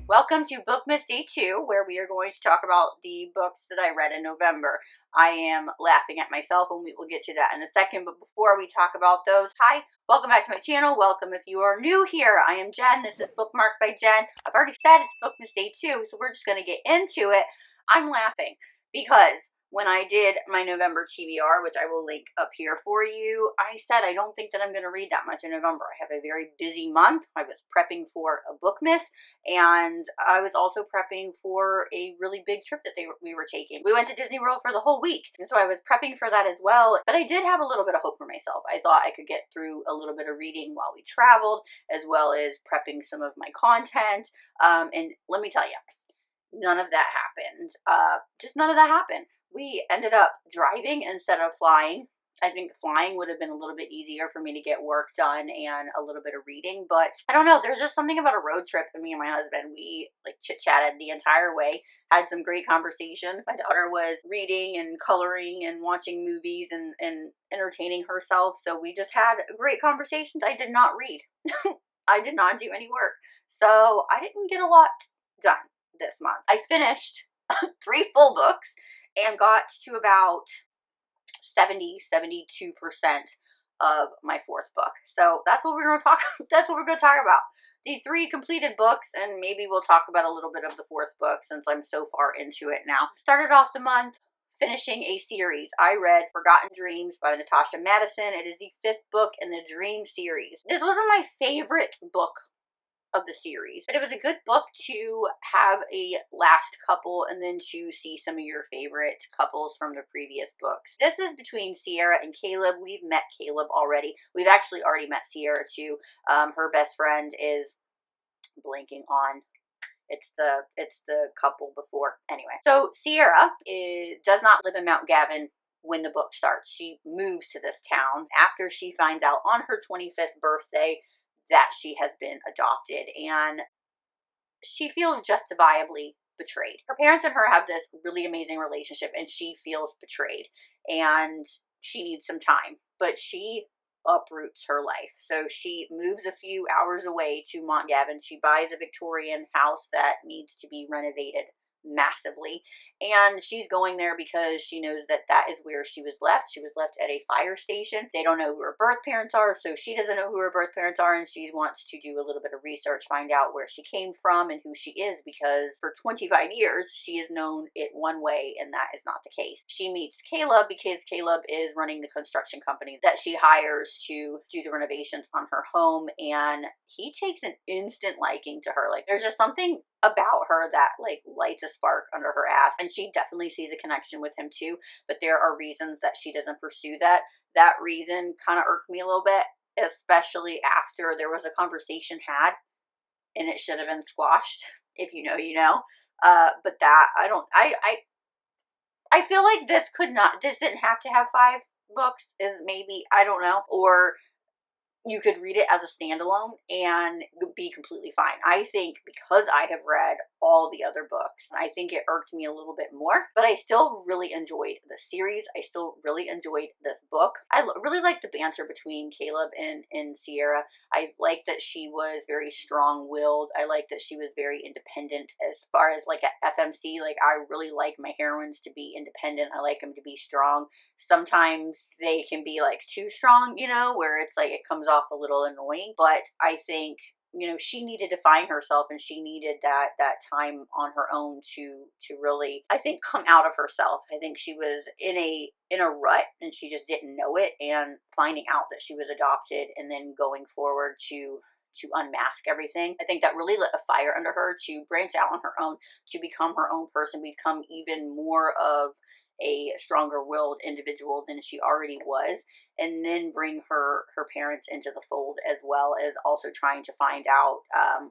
Welcome to Bookmas Day 2, where we are going to talk about the books that I read in November. I am laughing at myself, and we will get to that in a second. But before we talk about those, hi, welcome back to my channel. Welcome if you are new here. I am Jen. This is Bookmark by Jen. I've already said it's Bookmas Day 2, so we're just going to get into it. I'm laughing because when I did my November TBR, which I will link up here for you, I said I don't think that I'm going to read that much in November. I have a very busy month. I was prepping for a Bookmas, and I was also prepping for a really big trip that we were taking. We went to Disney World for the whole week, and so I was prepping for that as well. But I did have a little bit of hope for myself. I thought I could get through a little bit of reading while we traveled, as well as prepping some of my content. And let me tell you, none of that happened. Just none of that happened. We ended up driving instead of flying. I think flying would have been a little bit easier for me to get work done and a little bit of reading, but I don't know. There's just something about a road trip for me and my husband. We like chit-chatted the entire way, had some great conversations. My daughter was reading and coloring and watching movies and entertaining herself, so we just had great conversations. I did not read. I did not do any work, so I didn't get a lot done this month. I finished 3 full books and got to about 72% of my 4th book. So that's what we're going to talk that's what we're going to talk about. The 3 completed books, and maybe we'll talk about a little bit of the 4th book since I'm so far into it now. Started off the month finishing a series. I read Forgotten Dreams by Natasha Madison. It is the 5th book in the Dream series. This wasn't my favorite book of the series, but it was a good book to have a last couple and then to see some of your favorite couples from the previous books. This is between Sierra and Caleb. We've met Caleb already. We've actually already met Sierra too. Her best friend is blanking on. It's the couple before. Anyway, so Sierra does not live in Mount Gavin when the book starts. She moves to this town after she finds out on her 25th birthday that she has been adopted, and she feels justifiably betrayed. Her parents and her have this really amazing relationship, and she feels betrayed, and she needs some time, but she uproots her life. So she moves a few hours away to Mount Gavin. She buys a Victorian house that needs to be renovated massively, and she's going there because she knows that that is where she was left. She was left at a fire station. They don't know who her birth parents are, so she doesn't know who her birth parents are, and she wants to do a little bit of research, find out where she came from and who she is, because for 25 years she has known it one way, and that is not the case. She meets Caleb because Caleb is running the construction company that she hires to do the renovations on her home, and he takes an instant liking to her. Like, there's just something about her that like lights a spark under her ass, and she definitely sees a connection with him too, but there are reasons that she doesn't pursue that reason kind of irked me a little bit, especially after there was a conversation had and it should have been squashed. If you know, you know. But that I feel like this didn't have to have 5 books, is maybe, I don't know, or you could read it as a standalone and be completely fine. I think because I have read all the other books, I think it irked me a little bit more, but I still really enjoyed the series. I still really enjoyed this book. I really liked the banter between Caleb and Sierra. I liked that she was very strong-willed. I liked that she was very independent. As far as like at FMC, like, I really like my heroines to be independent. I like them to be strong. Sometimes they can be like too strong, you know, where it's like it comes off a little annoying, but I think, you know, she needed to find herself, and she needed that time on her own to really, I think, come out of herself. I think she was in a rut, and she just didn't know it, and finding out that she was adopted and then going forward to unmask everything, I think that really lit a fire under her to branch out on her own, to become her own person, become even more of a stronger willed individual than she already was, and then bring her parents into the fold, as well as also trying to find out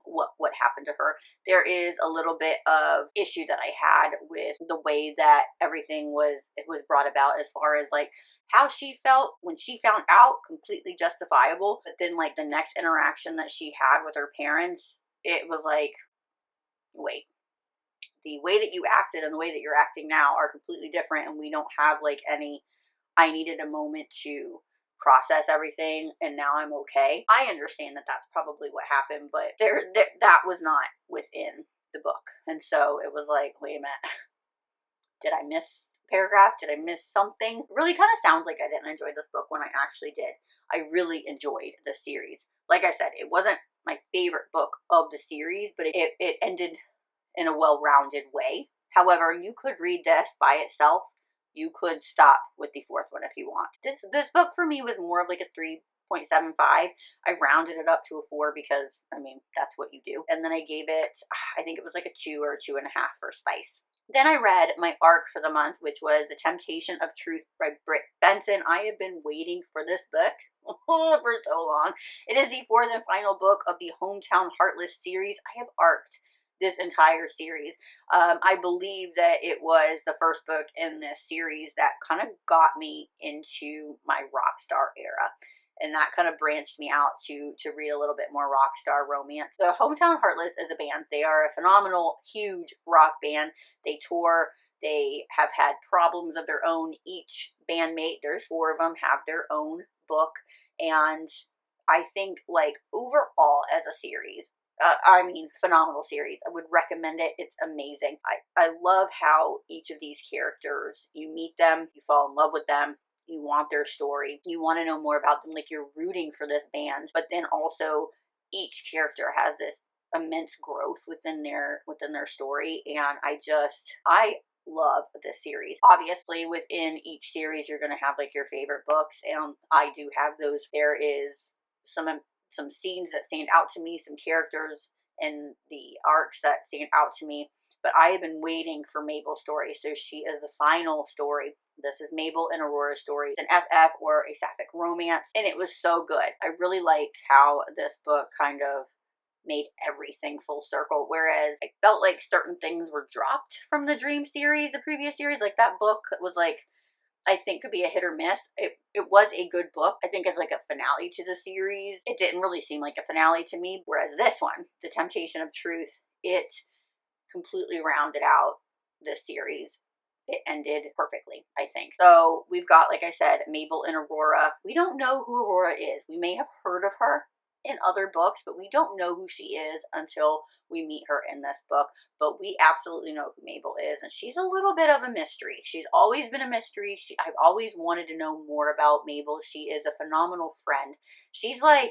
what happened to her. There is a little bit of issue that I had with the way that everything was brought about, as far as like how she felt when she found out, completely justifiable, but then like the next interaction that she had with her parents, it was like, wait, the way that you acted and the way that you're acting now are completely different, and we don't have like any, I needed a moment to process everything and now I'm okay. I understand that that's probably what happened, but that was not within the book. And so it was like, wait a minute, did I miss a paragraph? Did I miss something? It really kind of sounds like I didn't enjoy this book when I actually did. I really enjoyed the series. Like I said, it wasn't my favorite book of the series, but it ended in a well-rounded way. However, you could read this by itself. You could stop with the fourth one if you want. This book for me was more of like a 3.75. I rounded it up to a 4 because, I mean, that's what you do. And then I gave it, I think it was like a 2 or a 2.5 for spice. Then I read my arc for the month, which was The Temptation of Truth by Britt Benson. I have been waiting for this book for so long. It is the fourth and final book of the Hometown Heartless series. I have arced this entire series. I believe that it was the first book in this series that kind of got me into my rock star era. And that kind of branched me out to read a little bit more rock star romance. So Hometown Heartless is a band. They are a phenomenal, huge rock band. They tour. They have had problems of their own. Each bandmate, there's 4 of them, have their own book. And I think, like, overall as a series, phenomenal series. I would recommend it. It's amazing. I love how each of these characters, you meet them, you fall in love with them, you want their story, you want to know more about them, like you're rooting for this band, but then also each character has this immense growth within their story, and I love this series. Obviously, within each series, you're going to have like your favorite books, and I do have those. There is some scenes that stand out to me, some characters and the arcs that stand out to me. But I have been waiting for Mabel's story. So she is the final story. This is Mabel and Aurora's story. It's an FF or a sapphic romance. And it was so good. I really like how this book kind of made everything full circle. Whereas I felt like certain things were dropped from the Dream series, the previous series. Like that book was like, I think could be a hit or miss. It was a good book. I think it's like a finale to the series. It didn't really seem like a finale to me. Whereas this one, The Temptation of Truth, it completely rounded out the series. It ended perfectly, I think. So we've got, like I said, Mabel and Aurora. We don't know who Aurora is. We may have heard of her in other books, but we don't know who she is until we meet her in this book. But we absolutely know who Mabel is, and she's a little bit of a mystery. She's always been a mystery. I've always wanted to know more about Mabel. She is a phenomenal friend. She's like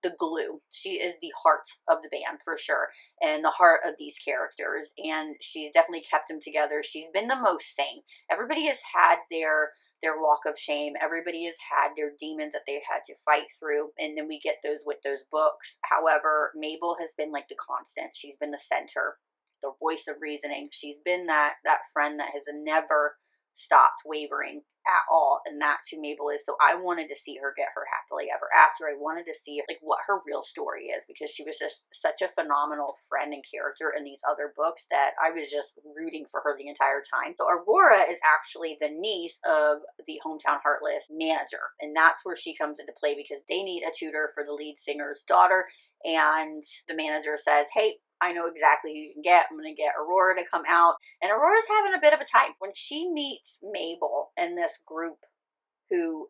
the glue. She is the heart of the band for sure, and the heart of these characters, and she's definitely kept them together. She's been the most sane. Everybody has had their walk of shame. Everybody has had their demons that they've had to fight through, and then we get those with those books. However, Mabel has been like the constant. She's been the center, the voice of reasoning. She's been that friend that has never stopped wavering at all, and that's who Mabel is. So I wanted to see her get her happily ever after. I wanted to see like what her real story is, because she was just such a phenomenal friend and character in these other books that I was just rooting for her the entire time. So Aurora is actually the niece of the Hometown Heartless manager, and that's where she comes into play, because they need a tutor for the lead singer's daughter, and the manager says, hey, I know exactly who you can get. I'm going to get Aurora to come out. And Aurora's having a bit of a time. When she meets Mabel and this group who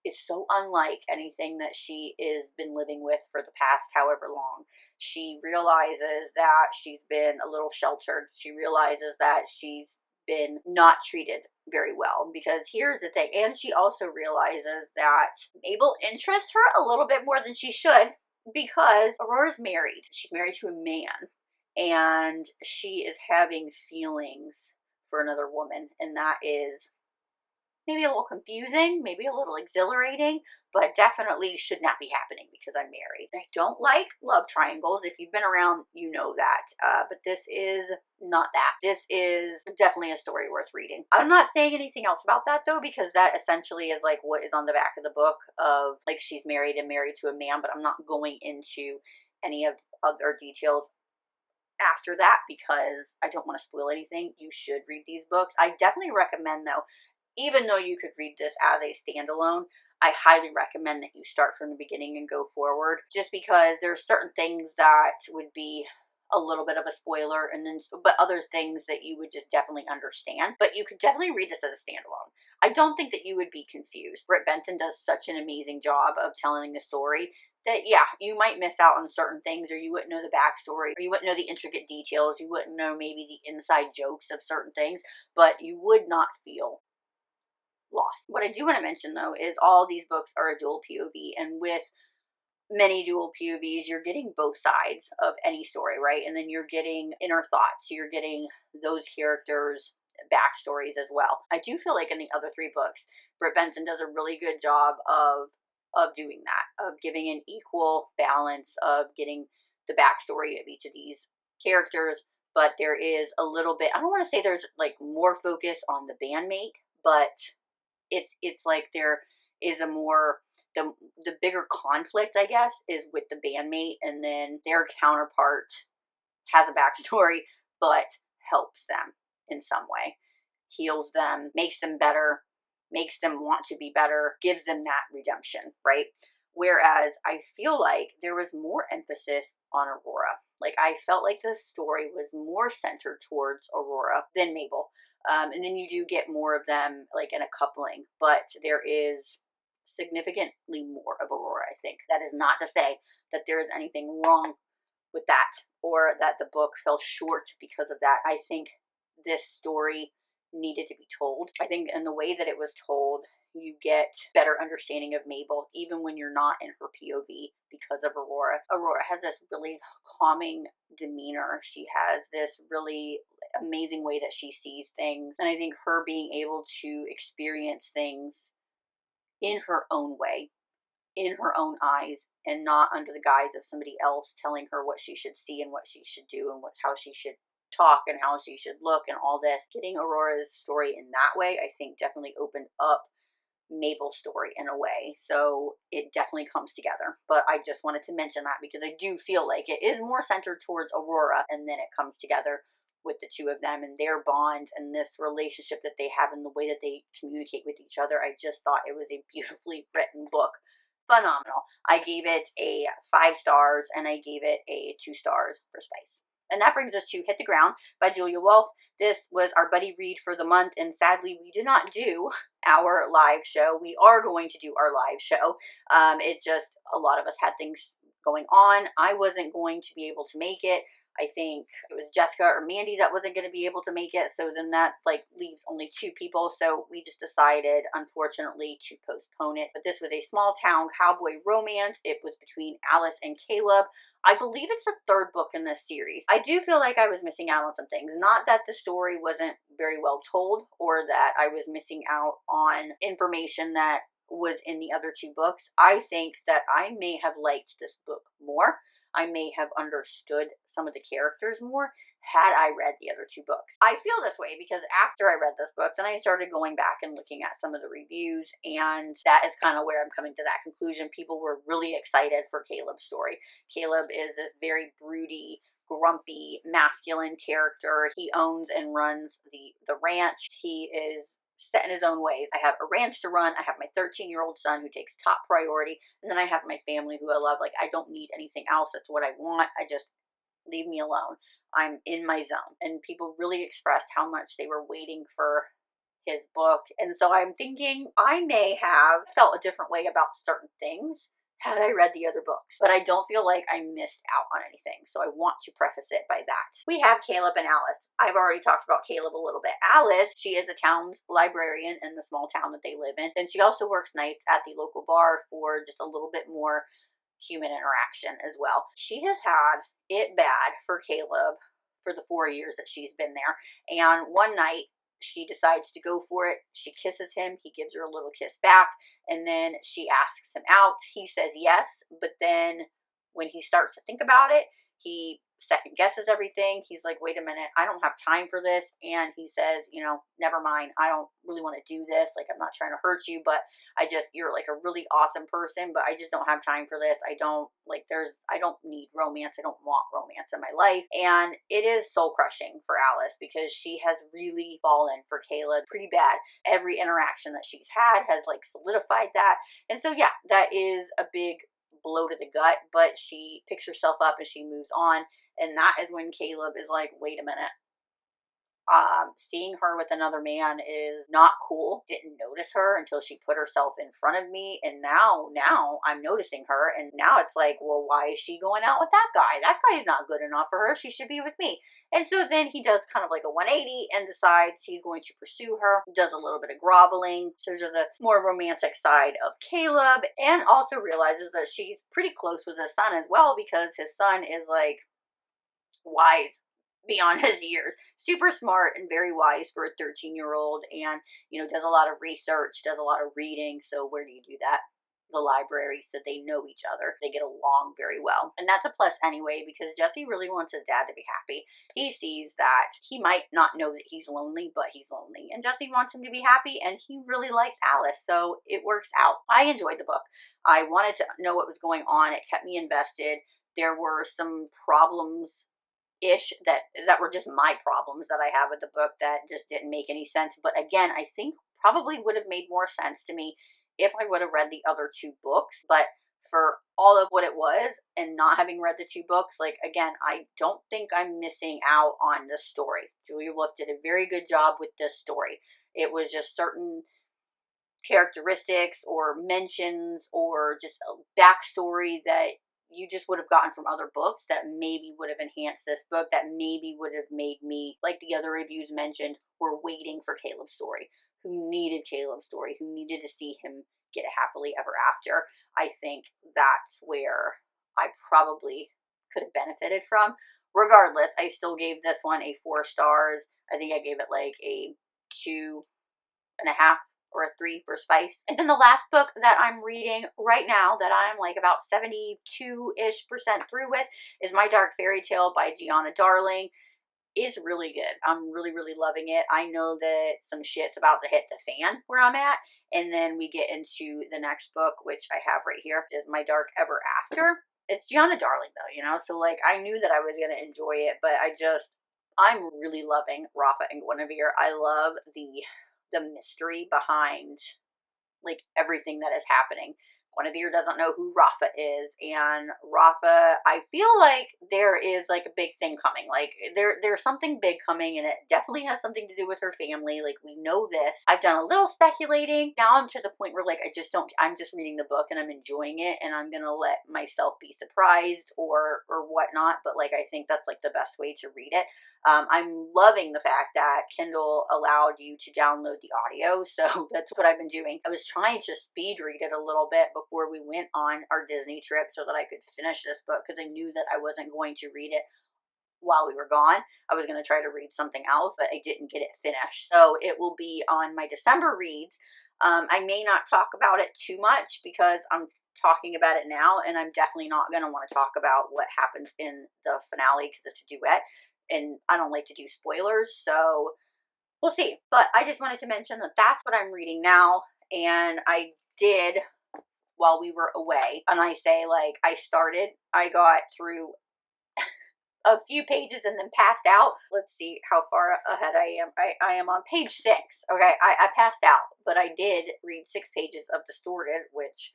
is so unlike anything that she has been living with for the past however long, she realizes that she's been a little sheltered. She realizes that she's been not treated very well, because here's the thing. And she also realizes that Mabel interests her a little bit more than she should, because Aurora's married. She's married to a man, and she is having feelings for another woman, and that is maybe a little confusing, maybe a little exhilarating, but definitely should not be happening because I'm married. I don't like love triangles. If you've been around, you know that. But this is not that. This is definitely a story worth reading. I'm not saying anything else about that though, because that essentially is like what is on the back of the book, of like she's married and married to a man, but I'm not going into any of other details after that because I don't want to spoil anything. You should read these books. I definitely recommend though, even though you could read this as a standalone, I highly recommend that you start from the beginning and go forward, just because there's certain things that would be a little bit of a spoiler, and then but other things that you would just definitely understand. But you could definitely read this as a standalone. I don't think that you would be confused. Britt Benson does such an amazing job of telling the story that, yeah, you might miss out on certain things, or you wouldn't know the backstory, or you wouldn't know the intricate details, you wouldn't know maybe the inside jokes of certain things, but you would not feel lost. What I do want to mention though is all these books are a dual POV, and with many dual POVs, you're getting both sides of any story, right? And then you're getting inner thoughts. So you're getting those characters' backstories as well. I do feel like in the other three books, Britt Benson does a really good job of doing that, of giving an equal balance of getting the backstory of each of these characters. But there is a little bit, I don't want to say there's like more focus on the bandmate, but it's like there is a more, the bigger conflict, I guess, is with the bandmate, and then their counterpart has a backstory, but helps them in some way, heals them, makes them better, makes them want to be better, gives them that redemption, right? Whereas I feel like there was more emphasis on Aurora. Like I felt like the story was more centered towards Aurora than Mabel. And then you do get more of them like in a coupling, but there is significantly more of Aurora, I think. That is not to say that there is anything wrong with that, or that the book fell short because of that. I think this story needed to be told. I think in the way that it was told, you get better understanding of Mabel even when you're not in her POV because of Aurora. Aurora has this really calming demeanor. She has this really amazing way that she sees things. And I think her being able to experience things in her own way, in her own eyes, and not under the guise of somebody else telling her what she should see and what she should do and how she should talk and how she should look and all this. Getting Aurora's story in that way, I think, definitely opened up Mabel's story in a way. So it definitely comes together. But I just wanted to mention that because I do feel like it is more centered towards Aurora, and then it comes together with the two of them and their bond and this relationship that they have and the way that they communicate with each other. I just thought it was a beautifully written book. Phenomenal. I gave it a 5 stars, and I gave it a 2 stars for spice. And that brings us to Hit the Ground by Julia Wolf. This was our buddy read for the month, and sadly we did not do our live show. We are going to do our live show. It just, a lot of us had things going on. I wasn't going to be able to make it. I think it was Jessica or Mandy that wasn't going to be able to make it, so then that like leaves only 2 people, so we just decided, unfortunately, to postpone it. But this was a small town cowboy romance. It was between Alice and Caleb. I believe it's the 3rd book in this series. I do feel like I was missing out on some things. Not that the story wasn't very well told, or that I was missing out on information that was in the other 2 books. I think that I may have liked this book more. I may have understood some of the characters more had I read the other 2 books. I feel this way because after I read this book, then I started going back and looking at some of the reviews, and that is kind of where I'm coming to that conclusion. People were really excited for Caleb's story. Caleb is this very broody, grumpy, masculine character. He owns and runs the ranch. He is set in his own ways. I have a ranch to run. I have my 13-year-old son who takes top priority. And then I have my family who I love. Like, I don't need anything else. That's what I want. I just, leave me alone. I'm in my zone. And people really expressed how much they were waiting for his book. And so I'm thinking I may have felt a different way about certain things had I read the other books, but I don't feel like I missed out on anything, so I want to preface it by that. We have Caleb and Alice. I've already talked about Caleb a little bit. Alice, she is a town's librarian in the small town that they live in, and she also works nights at the local bar for just a little bit more human interaction as well. She has had it bad for Caleb for the 4 years that she's been there, and one night she decides to go for it. She kisses him. He gives her a little kiss back, and then she asks him out. He says yes, but then when he starts to think about it, he second guesses everything. He's like, wait a minute, I don't have time for this. And he says, never mind. I don't really want to do this. Like, I'm not trying to hurt you, but you're like a really awesome person, but I just don't have time for this. I don't need romance. I don't want romance in my life. And it is soul crushing for Alice because she has really fallen for Caleb pretty bad. Every interaction that she's had has like solidified that. And so, yeah, that is a big blow to the gut, but she picks herself up and she moves on. And that is when Caleb is like, wait a minute, Seeing her with another man is not cool. Didn't notice her until she put herself in front of me, and now I'm noticing her, and now it's like, well, why is she going out with that guy? That guy's not good enough for her. She should be with me. And so then he does kind of like a 180 and decides he's going to pursue her, does a little bit of groveling, shows her the more romantic side of Caleb, and also realizes that she's pretty close with his son as well, because his son is like wise beyond his years. Super smart and very wise for a 13-year-old, and does a lot of research, does a lot of reading. So where do you do that? The library. So they know each other. They get along very well. And that's a plus anyway, because Jesse really wants his dad to be happy. He sees that he might not know that he's lonely, but he's lonely. And Jesse wants him to be happy, and he really likes Alice. So it works out. I enjoyed the book. I wanted to know what was going on. It kept me invested. There were some problems that were just my problems that I have with the book that just didn't make any sense. But again, I think probably would have made more sense to me if I would have read the other two books. But for all of what it was, and not having read the two books, like, again, I don't think I'm missing out on the story. Julia Wolf did a very good job with this story. It was just certain characteristics or mentions or just a backstory that you just would have gotten from other books that maybe would have enhanced this book, that maybe would have made me, like the other reviews mentioned, were waiting for Caleb's story, who needed Caleb's story, who needed to see him get a happily ever after. I think that's where I probably could have benefited from. Regardless, I still gave this one a 4 stars. I think I gave it like a 2.5 or a 3 for spice. And then the last book that I'm reading right now, that I'm like about 72-ish% through with, is My Dark Fairy Tale by Gianna Darling. It's really good. I'm really, really loving it. I know that some shit's about to hit the fan where I'm at, and then we get into the next book, which I have right here, is My Dark Ever After. It's Gianna Darling though, so like I knew that I was gonna enjoy it, but I'm really loving Rafa and Guinevere. I love the mystery behind like everything that is happening. Guinevere doesn't know who Rafa is, and Rafa, I feel like there is like a big thing coming. Like there's something big coming, and it definitely has something to do with her family. Like, we know this. I've done a little speculating. Now I'm to the point where like I'm just reading the book and I'm enjoying it, and I'm gonna let myself be surprised or whatnot. But like, I think that's like the best way to read it. I'm loving the fact that Kindle allowed you to download the audio, so that's what I've been doing. I was trying to speed read it a little bit before we went on our Disney trip so that I could finish this book, because I knew that I wasn't going to read it while we were gone. I was going to try to read something else, but I didn't get it finished. So it will be on my December reads. I may not talk about it too much because I'm talking about it now, and I'm definitely not going to want to talk about what happens in the finale because it's a duet, and I don't like to do spoilers, so we'll see. But I just wanted to mention that that's what I'm reading now, and I did while we were away. And I say, like, I got through a few pages and then passed out. Let's see how far ahead I am. I am on page 6. Okay, I passed out, but I did read 6 pages of Distorted, which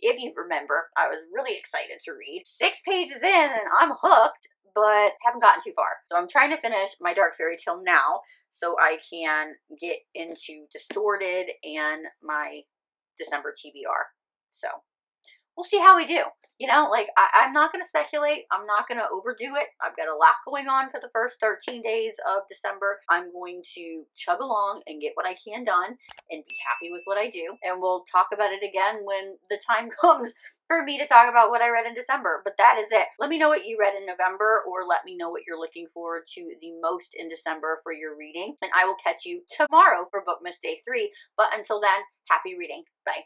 if you remember, I was really excited to read. 6 pages in and I'm hooked, but haven't gotten too far. So I'm trying to finish My Dark Fairy Tale now so I can get into Distorted and my December TBR. So we'll see how we do. Like, I'm not going to speculate. I'm not going to overdo it. I've got a lot going on for the first 13 days of December. I'm going to chug along and get what I can done and be happy with what I do. And we'll talk about it again when the time comes for me to talk about what I read in December. But that is it. Let me know what you read in November, or let me know what you're looking forward to the most in December for your reading. And I will catch you tomorrow for Bookmas Day 3. But until then, happy reading. Bye.